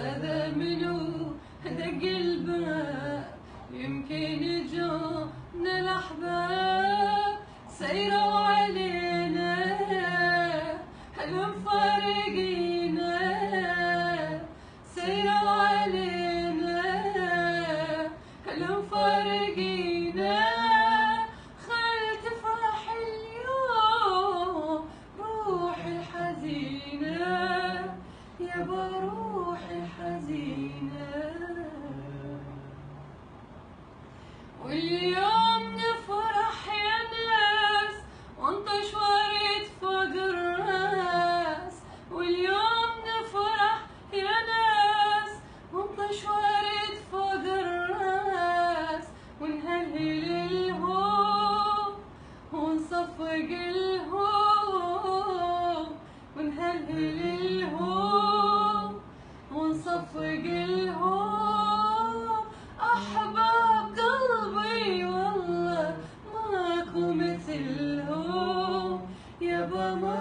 هذا منو دق الباب، يمكن جونا الأحباب سيروا علينا هل مفارقينا، سيروا علينا هل مفارقينا. خل تفرح اليوم روحي الحزينة، يابا روحي الحزينة. واليوم نفرح يا ناس وانطش ورد فوق الراس، واليوم نفرح يا ناس وانطش ورد فوق الراس، ونهلل الهوم ونصفق الهوم، ونهلل الهوم ونصفق الهوم. أحباب قلبي والله ماكو مثلهم، يابا ما